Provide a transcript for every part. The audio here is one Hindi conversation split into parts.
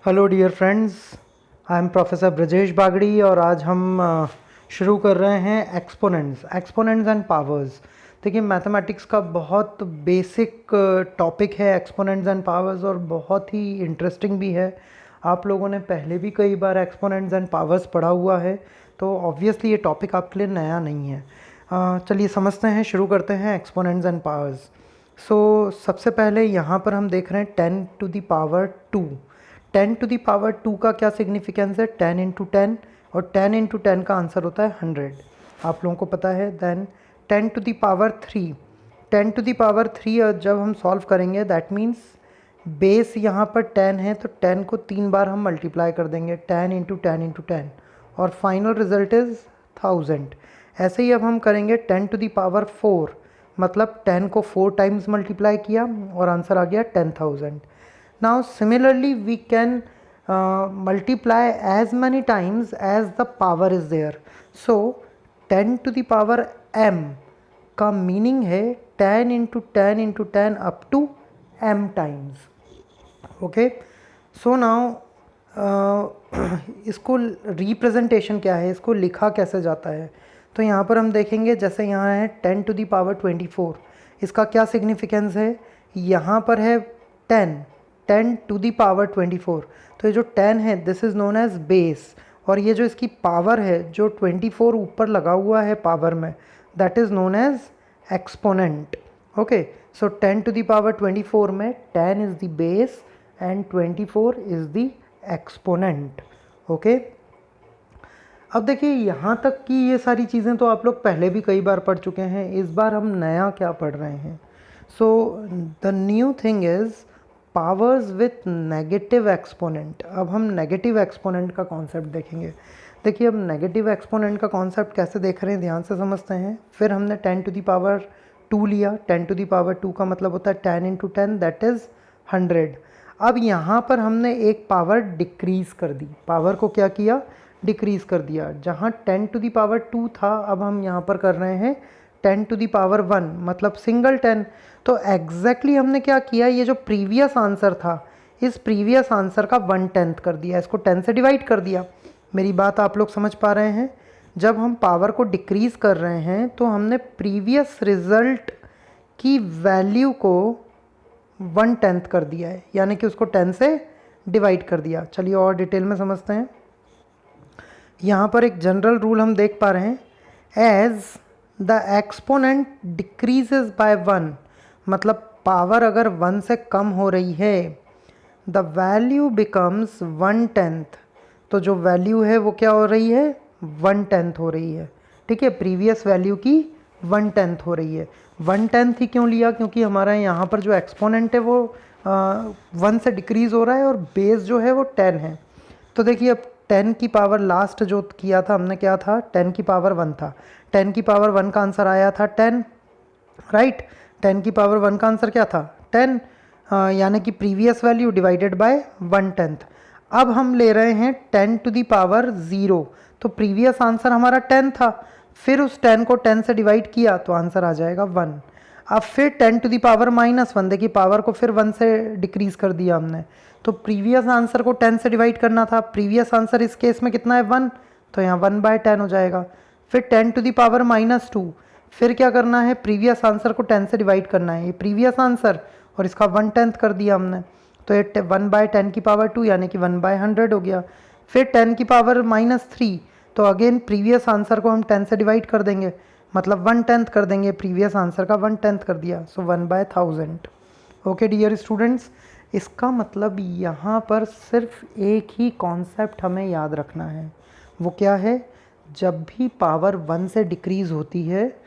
Hello dear friends, I am professor Brajesh Bagdi और आज हम शुरू कर रहे हैं एक्सपोनेंट्स एंड पावर्स। देखिए, मैथमेटिक्स का बहुत बेसिक टॉपिक है एक्सपोनेंट्स एंड पावर्स और बहुत ही इंटरेस्टिंग भी है। आप लोगों ने पहले भी कई बार एक्सपोनेंट्स एंड पावर्स पढ़ा हुआ है, तो ऑब्वियसली ये टॉपिक आपके लिए नया नहीं है। चलिए समझते हैं, शुरू करते हैं एक्सपोनेंट्स एंड पावर्स। सबसे पहले यहाँ पर हम देख रहे हैं 10⁻²। 10⁻² का क्या सिग्निफिकेंस है? 10 × 10, और 10 × 10 का आंसर होता है 100, आप लोगों को पता है। देन 10⁻³ 10⁻³ जब हम सॉल्व करेंगे, दैट मीन्स बेस यहाँ पर 10 है, तो 10 को 3 बार हम मल्टीप्लाई कर देंगे, 10 × 10 × 10, और फाइनल रिजल्ट इज़ 1000। ऐसे ही अब हम करेंगे 10⁻⁴, मतलब 10 को 4 टाइम्स मल्टीप्लाई किया और आंसर आ गया 10,000। Now similarly we can multiply as many times as the power is there. So 10⁻m का मीनिंग है 10 × 10 × 10 up to m times. Okay, so now इसको रिप्रेजेंटेशन क्या है, इसको लिखा कैसे जाता है? तो यहाँ पर हम देखेंगे, जैसे यहाँ है 10⁻24, इसका क्या सिग्निफिकेंस है? यहाँ पर है 10⁻24, तो ये जो 10 है this is known as base, और ये जो इसकी पावर है जो 24 ऊपर लगा हुआ है पावर में, that is known as exponent. Okay, so 10⁻24 में 10 is the base and 24 is the exponent. Okay, अब देखिए यहाँ तक कि ये सारी चीज़ें तो आप लोग पहले भी कई बार पढ़ चुके हैं, इस बार हम नया क्या पढ़ रहे हैं? So the new thing is powers with negative exponent. अब हम नेगेटिव एक्सपोनेंट का कॉन्सेप्ट देखेंगे। देखिए, अब नेगेटिव एक्सपोनेंट का कॉन्सेप्ट कैसे देख रहे हैं, ध्यान से समझते हैं। फिर हमने 10⁻² लिया, 10⁻² का मतलब होता है 10 × 10, दैट इज़ 100। अब यहाँ पर हमने एक पावर डिक्रीज़ कर दी, पावर को क्या किया? डिक्रीज़ कर दिया। जहाँ 10⁻² था, अब हम यहाँ पर कर रहे हैं 10⁻1, मतलब सिंगल 10। तो एग्जैक्टली हमने क्या किया, ये जो प्रीवियस आंसर था, इस प्रीवियस आंसर का 1/10 कर दिया, इसको 10 से डिवाइड कर दिया। मेरी बात आप लोग समझ पा रहे हैं? जब हम पावर को डिक्रीज़ कर रहे हैं तो हमने प्रीवियस रिजल्ट की वैल्यू को 1/10 कर दिया है, यानी कि उसको 10 से डिवाइड कर दिया। चलिए और डिटेल में समझते हैं। यहाँ पर एक जनरल रूल हम देख पा रहे हैं, as the exponent decreases by 1, मतलब पावर अगर 1 से कम हो रही है, द वैल्यू बिकम्स 1/10, तो जो वैल्यू है वो क्या हो रही है? 1/10 हो रही है। ठीक है, प्रीवियस वैल्यू की 1/10 हो रही है। 1/10 ही क्यों लिया? क्योंकि हमारा यहाँ पर जो एक्सपोनेंट है वो 1 से डिक्रीज़ हो रहा है और बेस जो है वो 10 है। तो देखिए, अब 10 की पावर लास्ट जो किया था हमने, क्या था? 10 की पावर 1 था। 10 की पावर 1 का आंसर आया था 10, राइट? 10 की पावर 1 का आंसर क्या था? 10, यानी कि प्रीवियस वैल्यू डिवाइडेड बाय 1/10। अब हम ले रहे हैं 10⁻0, तो प्रीवियस आंसर हमारा 10 था, फिर उस 10 को 10 से डिवाइड किया तो आंसर आ जाएगा 1। अब फिर 10⁻⁻1, देखिए पावर को फिर 1 से डिक्रीज़ कर दिया हमने, तो प्रीवियस आंसर को 10 से डिवाइड करना था। प्रीवियस आंसर इस केस में कितना है? 1, तो यहाँ 1/10 हो जाएगा। फिर 10⁻2, फिर क्या करना है? प्रीवियस आंसर को 10 से डिवाइड करना है, ये प्रीवियस आंसर, और इसका 1/10 कर दिया हमने, तो ये 1/10⁻², यानी कि 1/100 हो गया। फिर 10⁻3, तो अगेन प्रीवियस आंसर को हम 10 से डिवाइड कर देंगे, मतलब 1/10 कर देंगे, प्रीवियस आंसर का 1/10 कर दिया, सो 1/1000। ओके डियर स्टूडेंट्स, इसका मतलब यहाँ पर सिर्फ एक ही कॉन्सेप्ट हमें याद रखना है, वो क्या है? जब भी पावर 1 से डिक्रीज़ होती है,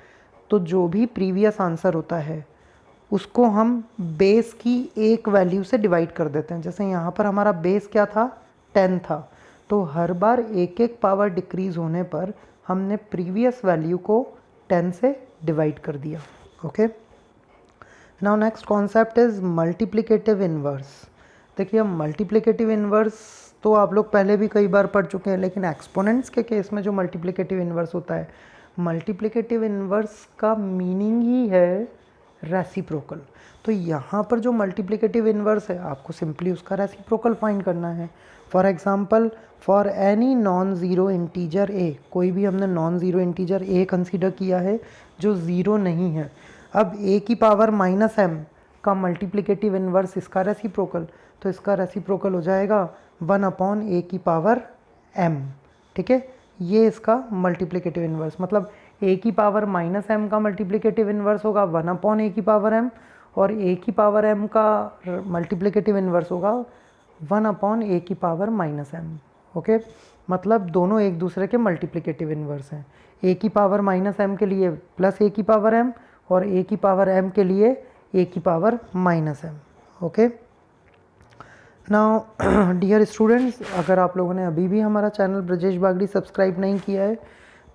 तो जो भी प्रीवियस आंसर होता है उसको हम बेस की एक वैल्यू से डिवाइड कर देते हैं। जैसे यहाँ पर हमारा बेस क्या था? 10 था, तो हर बार एक एक पावर डिक्रीज़ होने पर हमने प्रीवियस वैल्यू को 10 से डिवाइड कर दिया। Okay, now next concept is multiplicative inverse. देखिए, अब मल्टीप्लिकेटिव इन्वर्स तो आप लोग पहले भी कई बार पढ़ चुके हैं, लेकिन एक्सपोनेंट्स के केस में जो मल्टीप्लिकेटिव इन्वर्स होता है, मल्टीप्लिकेटिव इन्वर्स का मीनिंग ही है रेसिप्रोकल। तो यहाँ पर जो मल्टीप्लिकेटिव इन्वर्स है आपको सिंपली उसका रेसिप्रोकल फाइंड करना है। For example, for any non zero integer A, कोई भी हमने non zero integer A consider किया है जो ज़ीरो नहीं है। अब ए की पावर माइनस एम का मल्टीप्लिकेटिव इन्वर्स इसका रेसिप्रोकल, तो इसका रेसिप्रोकल हो जाएगा 1 ए की पावर एम। ठीक है, ये इसका मल्टीप्लिकेटिव इन्वर्स, मतलब ए की पावर माइनस एम का मल्टीप्लिकेटिव इन्वर्स होगा 1 ए की पावर एम, और ए की पावर एम का मल्टीप्लिकेटिव इन्वर्स होगा 1 ए की पावर माइनस एम। ओके, मतलब दोनों एक दूसरे के मल्टीप्लिकेटिव इन्वर्स हैं। ए की पावर माइनस एम के लिए प्लस ए की पावर एम, और ए की पावर एम के लिए ए की power minus m. Okay, now dear students, अगर आप लोगों ने अभी भी हमारा चैनल ब्रजेश बागड़ी सब्सक्राइब नहीं किया है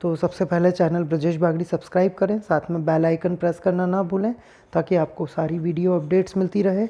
तो सबसे पहले चैनल ब्रजेश बागड़ी सब्सक्राइब करें, साथ में बेल आइकन प्रेस करना ना भूलें ताकि आपको सारी वीडियो अपडेट्स मिलती रहे।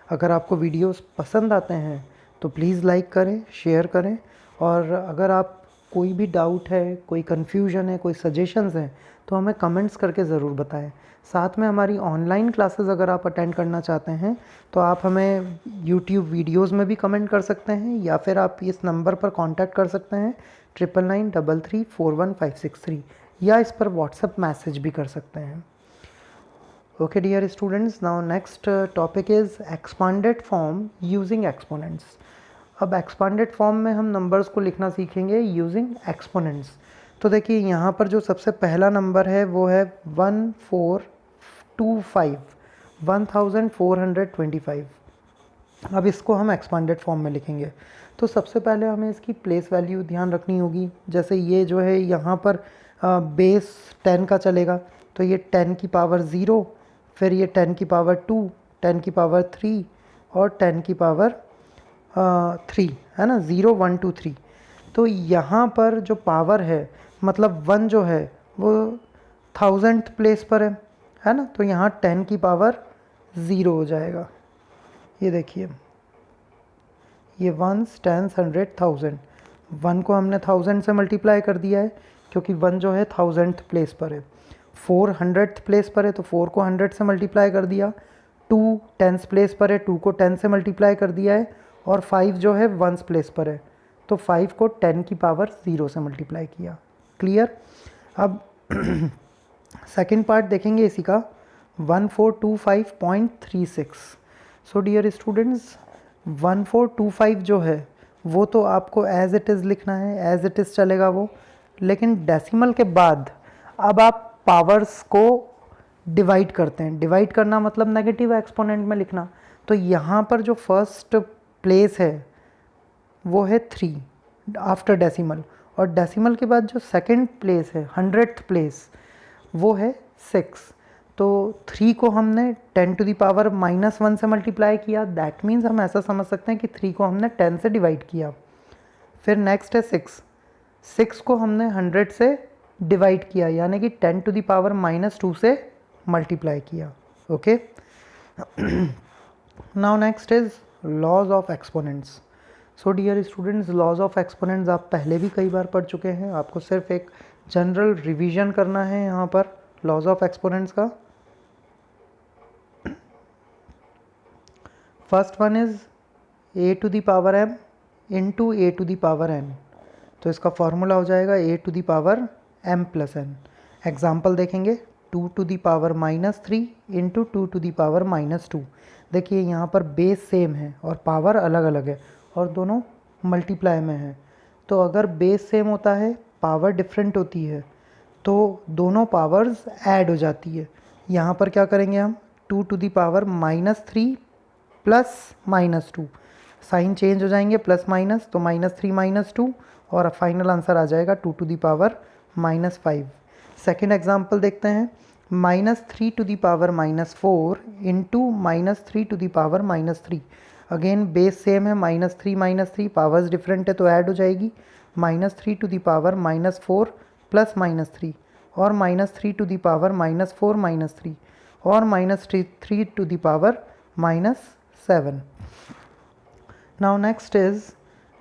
अगर आपको वीडियोस पसंद आते हैं तो प्लीज़ लाइक करें, शेयर करें, और अगर आप कोई भी डाउट है, कोई कन्फ्यूजन है, कोई सजेशंस हैं तो हमें कमेंट्स करके ज़रूर बताएं। साथ में हमारी ऑनलाइन क्लासेस अगर आप अटेंड करना चाहते हैं तो आप हमें यूट्यूब वीडियोस में भी कमेंट कर सकते हैं, या फिर आप इस नंबर पर कांटेक्ट कर सकते हैं 9993341563, या इस पर व्हाट्सएप मैसेज भी कर सकते हैं। Okay dear students, now next topic is expanded form using exponents. अब एक्सपांडेड फॉर्म में हम नंबर्स को लिखना सीखेंगे यूजिंग एक्सपोनेंट्स। तो देखिए यहाँ पर जो सबसे पहला नंबर है वो है 1425। अब इसको हम एक्सपांडेड फॉर्म में लिखेंगे तो सबसे पहले हमें इसकी प्लेस वैल्यू ध्यान रखनी होगी। जैसे ये जो है यहाँ पर बेस 10 का चलेगा, तो ये 10 की पावर 0, फिर ये 10 की पावर 2, 10 की पावर 3 और 10 की पावर 3 है ना, 0 1 2 3। तो यहाँ पर जो पावर है मतलब 1 जो है वो 1000th प्लेस पर है ना, तो यहाँ 10 की पावर 0 हो जाएगा। ये देखिए, ये वंस, टेंस, 100, 1000, 1 को हमने 1000 से मल्टीप्लाई कर दिया है क्योंकि 1 जो है 1000th प्लेस पर है। 4 100th प्लेस पर है तो 4 को 100 से मल्टीप्लाई कर दिया। 2 10th प्लेस पर है, 2 को 10 से मल्टीप्लाई कर दिया है, और 5 जो है 1st प्लेस पर है तो 5 को 10 की पावर 0 से मल्टीप्लाई किया। क्लियर। अब सेकेंड पार्ट देखेंगे इसी का, 1425.36। सो डियर स्टूडेंट्स, 1425 जो है वो तो आपको एज इट इज़ लिखना है, एज इट इज़ चलेगा वो, लेकिन डेसिमल के बाद अब आप पावर्स को डिवाइड करते हैं। डिवाइड करना मतलब नेगेटिव एक्सपोनेंट में लिखना। तो यहाँ पर जो फर्स्ट प्लेस है वो है 3 आफ्टर डेसिमल, और डेसिमल के बाद जो सेकंड प्लेस है 100th प्लेस वो है 6। तो 3 को हमने 10 टू द पावर -1 से मल्टीप्लाई किया, दैट मीन्स हम ऐसा समझ सकते हैं कि 3 को हमने 10 से डिवाइड किया। फिर नेक्स्ट है 6 को हमने 100 से डिवाइड किया, यानी कि 10 टू द पावर -2 से मल्टीप्लाई किया। Okay, now next is laws of exponents. So dear students, laws of exponents आप पहले भी कई बार पढ़ चुके हैं, आपको सिर्फ एक जनरल रिवीजन करना है यहाँ पर लॉज ऑफ एक्सपोनेंट्स का। First one is a to the power m into a to the power n, तो इसका फॉर्मूला हो जाएगा a to the power m plus n। Example देखेंगे, 2 to the power -3 into 2 to the power -2। देखिए यहाँ पर बेस सेम है और पावर अलग अलग है और दोनों मल्टीप्लाई में है। तो अगर बेस सेम होता है, पावर डिफरेंट होती है, तो दोनों पावर्स ऐड हो जाती है। यहाँ पर क्या करेंगे हम, 2 to the power -3 plus -2, sign change हो जाएंगे प्लस माइनस, तो -3 -2 और फाइनल आंसर आ जाएगा 2 to the power -5। Second example देखते हैं, -3 to the power -4 into -3 to the power -3। Again base same है, -3 पावर्स डिफरेंट है तो ऐड हो जाएगी, -3 टू द पावर -4 प्लस -3 और -3 टू द पावर -4 -3 और -3 to the power -7। Now next is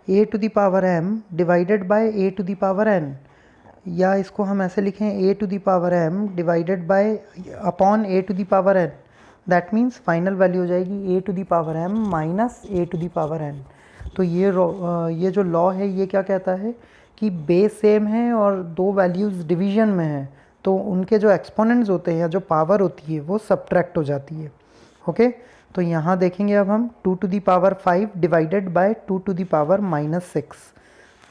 a to the power m divided by a to the power n, या इसको हम ऐसे लिखें a to the power m divided by upon a to the power n। That means final value हो जाएगी a to the power m minus a to the power n। तो ये जो लॉ है ये क्या कहता है कि बेस सेम है और दो वैल्यूज़ डिवीजन में हैं, तो उनके जो एक्सपोनेंट्स होते हैं या जो पावर होती है वो सब्ट्रैक्ट हो जाती है। ओके, तो यहाँ देखेंगे अब हम 2 to the power 5 divided by 2 to the power -6।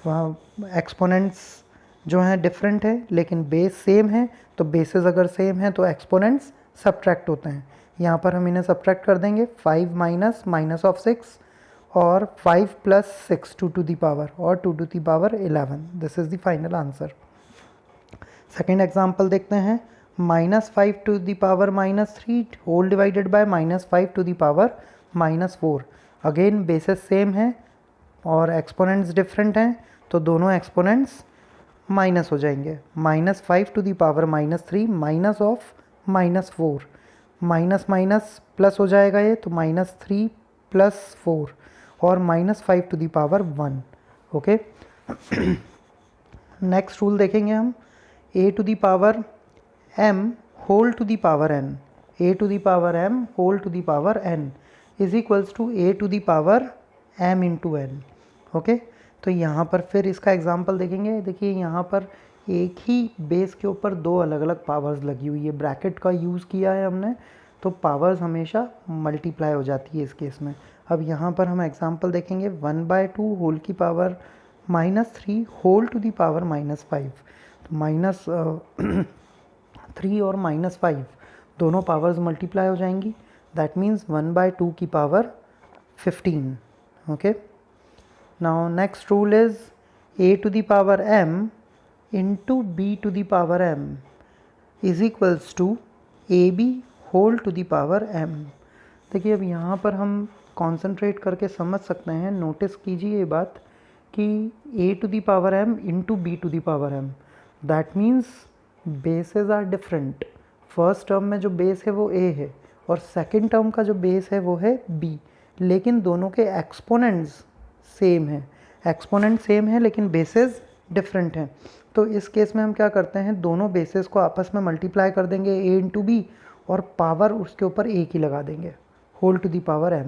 वहाँ एक्सपोनेंट्स जो हैं डिफरेंट है लेकिन बेस सेम है, तो बेसेस अगर सेम है तो एक्सपोनेंट्स सब्ट्रैक्ट होते हैं। यहाँ पर हम इन्हें सब्ट्रैक्ट कर देंगे, 5 माइनस माइनस ऑफ 6 और 5 प्लस 6 2 टू दी पावर और 2 to the power 11। This is the final answer. Second example देखते हैं, -5 to the power -3 whole divided by -5 to the power -4। Again bases same है और एक्सपोनेंट्स डिफरेंट हैं, तो दोनों एक्सपोनेंट्स माइनस हो जाएंगे। -5 to the power -3 minus of -4, minus minus plus हो जाएगा ये, तो -3 प्लस 4 और -5 to the power 1। Okay, next rule देखेंगे हम, a to the power m whole to the power n, a to the power m whole to the power n is equals to a to the power m into n। Okay, तो यहाँ पर फिर इसका एग्जांपल देखेंगे। देखिए यहाँ पर एक ही बेस के ऊपर दो अलग अलग पावर्स लगी हुई है, ब्रैकेट का यूज़ किया है हमने, तो पावर्स हमेशा मल्टीप्लाई हो जाती है इस केस में। अब यहाँ पर हम एग्जांपल देखेंगे, 1/2 होल की power -3 whole to the power -5। तो -3 और -5 दोनों पावर्स मल्टीप्लाई हो जाएंगी, दैट मीन्स 1/2 की power 15। Okay, now next rule is a to the power m into b to the power m is equals to ab whole to the power m। देखिए अब यहाँ पर हम कॉन्सेंट्रेट करके समझ सकते हैं, नोटिस कीजिए ये बात कि a to the power m into b to the power m, that means bases are different. First term में जो बेस है वो a है और सेकंड टर्म का जो बेस है वो है b, लेकिन दोनों के एक्सपोनेंट्स सेम है। एक्सपोनेंट सेम है लेकिन बेसेस डिफरेंट हैं, तो इस केस में हम क्या करते हैं, दोनों बेसेस को आपस में मल्टीप्लाई कर देंगे a इंटू बी और पावर उसके ऊपर एक ही लगा देंगे, whole to the power m।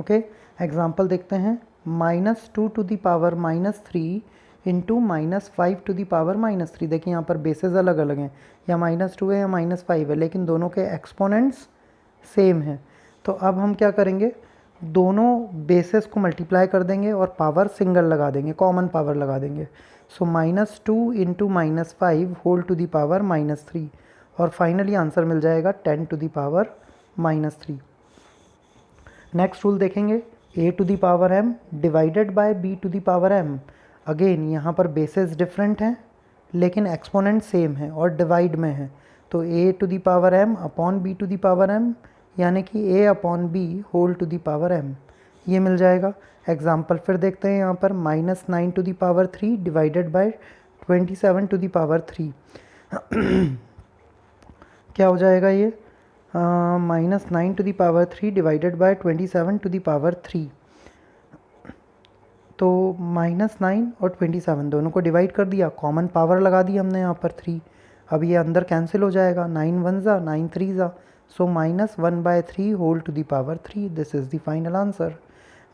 Okay, example देखते हैं, -2 to the power -3 into -5 to the power -3। देखिए यहाँ पर बेसेस अलग अलग हैं, या -2 है या -5 है, लेकिन दोनों के एक्सपोनेंट्स सेम हैं। तो अब हम क्या करेंगे, दोनों बेसेस को मल्टीप्लाई कर देंगे और पावर सिंगल लगा देंगे, कॉमन पावर लगा देंगे। So -2 into -5 whole to the power -3 और फाइनली आंसर मिल जाएगा 10 to the power -3। Next rule देखेंगे, a to the power m divided by b to the power m। Again यहाँ पर बेसेस डिफरेंट हैं लेकिन एक्सपोनेंट सेम है और डिवाइड में है, तो a to the power m upon b to the power m यानी कि a upon b whole to the power m, ये मिल जाएगा। एग्जाम्पल फिर देखते हैं, यहाँ पर -9 to the power 3 divided by 27 to the power 3 क्या हो जाएगा ये, -9 to the power 3 divided by 27 to the power 3। तो -9 और 27 दोनों को डिवाइड कर दिया, कॉमन पावर लगा दी हमने यहाँ पर 3। अब ये अंदर कैंसिल हो जाएगा, 9 1 ज़ा 9 3 ज़ा, so -1/3 whole to the power 3। This is the final answer.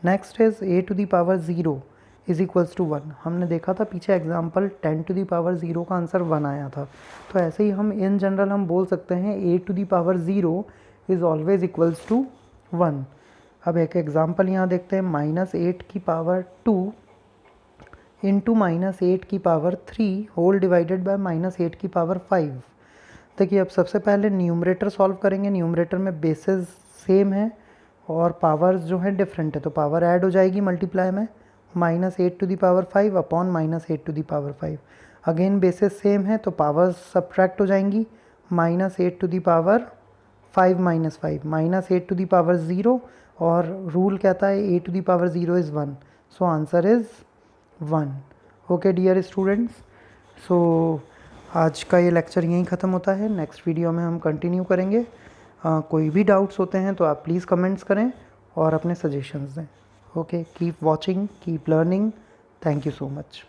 Next is a to the power 0 is equals to 1। हमने देखा था पीछे एग्जाम्पल 10 टू दी पावर 0 का आंसर 1 आया था, तो ऐसे ही हम इन जनरल हम बोल सकते हैं a to the power 0 is always equals to 1। अब एक एग्जाम्पल यहाँ देखते हैं, -8 की पावर 2 इंटू -8 की पावर 3 होल डिवाइडेड बाय -8 की पावर 5। देखिए अब सबसे पहले न्यूमरेटर सॉल्व करेंगे, न्यूमरेटर में बेसेस सेम है और पावर्स जो हैं डिफरेंट है, तो पावर ऐड हो जाएगी मल्टीप्लाई में, -8 to the power 5 upon -8 to the power 5। Again bases same है तो पावर्स सब्ट्रैक्ट हो जाएंगी, -8 to the power 5 -5 -8 to the power 0, और रूल कहता है a to the power 0 is 1, so answer is 1। Okay dear students, so आज का ये लेक्चर यहीं ख़त्म होता है, नेक्स्ट वीडियो में हम कंटिन्यू करेंगे। कोई भी डाउट्स होते हैं तो आप प्लीज़ कमेंट्स करें और अपने सजेशंस दें। Okay, keep watching, keep learning, thank you so much.